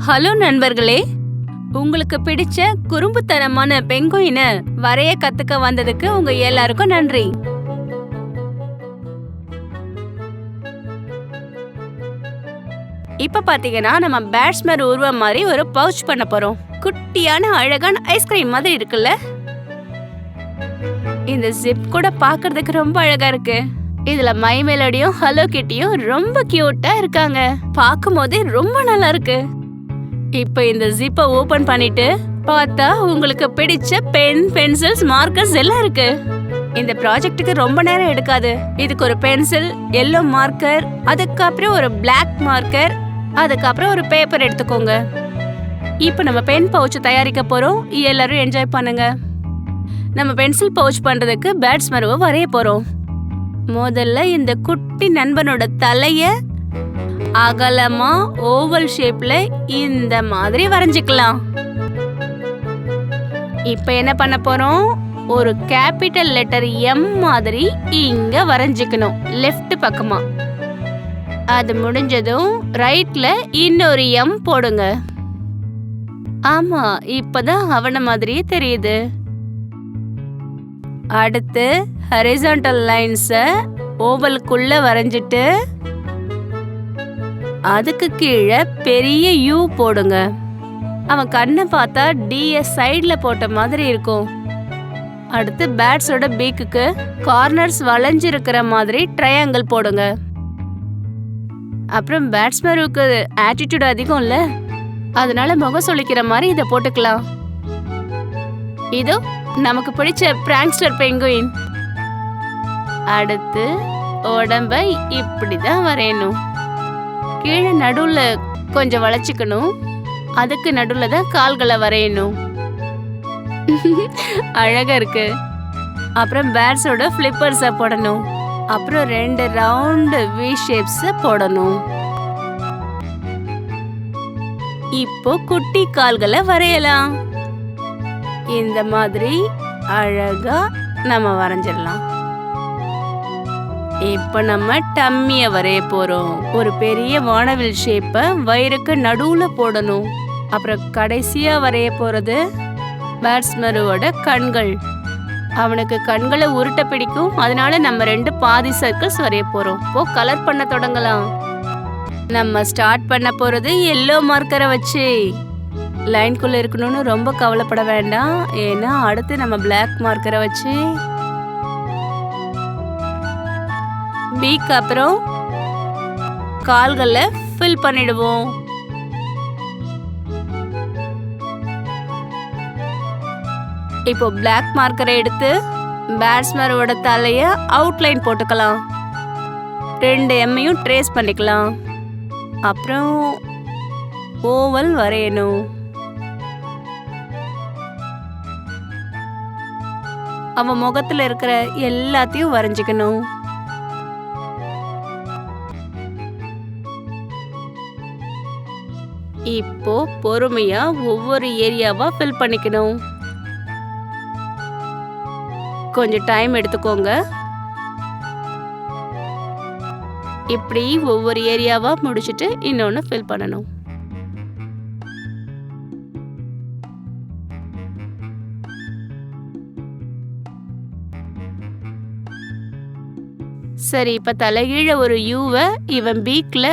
Hello நண்பர்களே, உங்களுக்கு பிடிச்ச குறும்புத்தனமான பெங்குயினை வரைய கத்துக்க வந்ததுக்கு உங்க எல்லாருக்கும் நன்றி. இப்ப பாத்தீங்கன்னா நம்ம பேட்ஸ்மேன் உருவம் மாதிரி ஒரு பவுச் பண்ண போறோம். குட்டியான அழகான ஐஸ்கிரீம் மாதிரி இருக்குல்ல. இந்த ஜிப் கூட பாக்குறதுக்கு ரொம்ப அழகா இருக்கு. இதுல மை மெலடியும் ஹலோ கிட்டியும் ரொம்ப கியூட்டா இருக்காங்க. பாக்கும் போதே ரொம்ப நல்லா இருக்கு. இப்ப இந்த ஜிப்பை ஓபன் பண்ணிட்டு பார்த்தா உங்களுக்கு பிடிச்ச பென், பென்சில்ஸ், மார்க்கர்ஸ் எல்லாம் இருக்கு. இந்த ப்ராஜெக்ட்டுக்கு ரொம்ப நேரம் எடுக்காது. இதுக்கு ஒரு பென்சில், எல்லோ மார்க்கர், அதுக்கப்புறம் ஒரு பிளாக் மார்க்கர், அதுக்கப்புறம் ஒரு பேப்பர் எடுத்துக்கோங்க. இப்ப நம்ம பென் பவுச் தயாரிக்க போறோம். எல்லாரும் என்ஜாய் பண்ணுங்க. நம்ம பென்சில் பவுச் பண்றதுக்கு பேட்ஸ் மருவை வரைய போறோம். முதல்ல இந்த குட்டி நண்பனோட தலைய அகலமா ஓவல் ஷேப்ல இந்த மாதிரி வரைஞ்சுக்கலாம். இப்ப என்ன பண்ண போறோம்? ஒரு கேபிட்டல் லெட்டர் எம் மாதிரி இங்க வரைஞ்சுக்கணும், லெஃப்ட் பக்கமா. அது முடிஞ்சதும் ரைட்ல இன்னொரு எம் போடுங்க. ஆமா, இப்பதான் அவன மாதிரியே தெரியுது. அடுத்து ஹரிசாண்டல் லைன்ஸ ஓவலுக்குள்ள வரைஞ்சிட்டு அதுக்கு கீழே பெரிய யூ போடுங்க. அவன் கண்ணை பார்த்தா டிஎஸ் சைட்ல போட்ட மாதிரி இருக்கும். அடுத்து பேட்ஸோட பீக்குக்கு கார்னர்ஸ் வளைஞ்சிருக்கிற மாதிரி ட்ரையாங்கிள் போடுங்க. அப்புறம் பேட்ஸ்மேனுக்கு ஆட்டிடியூட் அதிகம் இல்ல, அதனால முகம் சொல்லிக்கிற மாதிரி இதை போட்டுக்கலாம். இதோ நமக்கு பிடிச்ச பிராங்க்ஸ்டர் பெங்குயின். அடுத்து உடம்ப இப்படிதான் வரையணும். கீழே நடுவுல கொஞ்சம் வளைச்சுக்கணும். அதுக்கு நடுவுல தான் கால்களை வரையணும். அழகா இருக்கு. அப்புறம் பேட்ஸோட ஃபிளிப்பர்ஸ போடணும். அப்புறம் 2 ரவுண்ட் வி ஷேப்ஸ் போடணும். இப்போ குட்டி கால்களை வரையலாம். இந்த மாதிரி அழகா நம்ம வரைஞ்சிடலாம். இப்ப நம்ம டம்மிய வரைய போறோம். ஒரு பெரிய வானவில் ஷேப்ப வயிறுக்கு நடுவுல போடணும். அப்புறம் கடைசியா வரைய போறது பேட்ஸ்மேனோட கண்கள். அவனுக்கு கண்களை உருட்ட பிடிக்கும், அதனால நம்ம 2 பாதி சர்க்கிள்ஸ் வரைய போறோம். இப்போ கலர் பண்ண தொடங்கலாம். நம்ம ஸ்டார்ட் பண்ண போறது எல்லோ மார்க்கரை வச்சு. லைன்குள்ள இருக்கணும்னு ரொம்ப கவலைப்பட வேண்டாம், ஏன்னா அடுத்து நம்ம பிளாக் மார்க்கரை வச்சு பீக் அப்புறம் கால்களை ஃபில் பண்ணிடுவோம். இப்போ பிளாக் மார்க்கரை எடுத்து பேட்ஸ்மேனோட தலைய அவுட்லைன் போட்டுக்கலாம். 2 எம்மையும் ட்ரேஸ் பண்ணிக்கலாம். அப்புறம் ஓவல் வரையணும். அவன் முகத்துல இருக்கிற எல்லாத்தையும் வரைஞ்சுக்கணும். இப்போ பொறுமையா ஒவ்வொரு ஏரியாவா ஃபில் பண்ணிக்கணும். கொஞ்சம் டைம் எடுத்துக்கோங்க. இப்படி ஒவ்வொரு ஏரியாவா முடிச்சிட்டு இன்னொன்னு ஃபில் பண்ணணும். சரி, இப்ப தலைகீழ ஒரு யூவை இவன் பீக்ல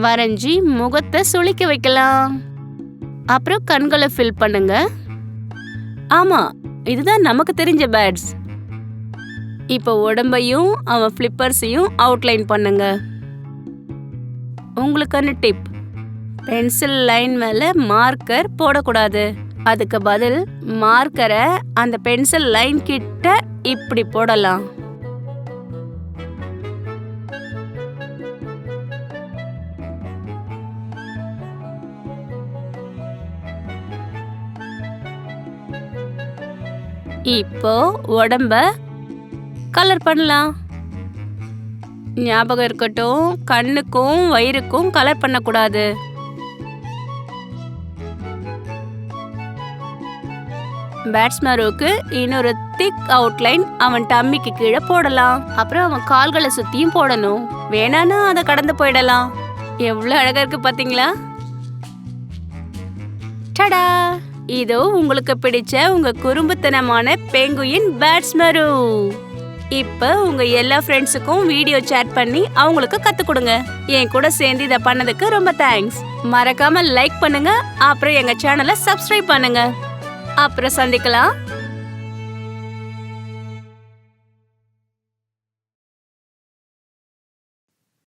வரைஞ்சி முகத்தை சுளிக்க வைக்கலாம். அப்புறம் கண்களை ஃபில் பண்ணுங்க. ஆமா, இதுதான் நமக்கு தெரிஞ்ச பேட்ஸ். இப்ப உடம்பையும் அவன் ஃபிளிப்பர்ஸையும் அவுட்லைன் பண்ணுங்க. உங்களுக்கான டிப்: பென்சில் லைன் மேல மார்க்கர் போடக்கூடாது. அதுக்கு பதில் மார்க்கரை அந்த பென்சில் லைன் கிட்ட இப்படி போடலாம். இப்போ உடம்ப கலர் பண்ணலாம். ஞாபகம் இருக்கட்டும், கண்ணுக்கும் வயிறுக்கும் கலர் பண்ணக்கூடாது. பேட்ஸ்மேனுக்கு இன்னொரு திக் அவுட்லைன் அவன் டம்மிக்கு கீழே போடலாம். அப்புறம் அவன் கால்களை சுத்தியும் போடணும். வேணானா அதை கடந்து போயிடலாம். எவ்வளவு அழகா இருக்கு பாத்தீங்களா? டடா! இதோ உங்களுக்கு பிடிச்ச உங்க குறும்புத்தனமான பெங்குயின் பேட்ஸ்மரு. இப்ப உங்க எல்லா ஃப்ரெண்ட்ஸுக்கும் வீடியோ சேட் பண்ணி அவங்களுக்கு கத்து கொடுங்க. என் கூட சேர்ந்து இத பண்ணதுக்கு ரொம்ப தேங்க்ஸ். மறக்காம லைக் பண்ணுங்க, அப்புறம் எங்க சேனலை சப்ஸ்கிரைப் பண்ணுங்க. அப்புறம் சந்திக்கலாம்.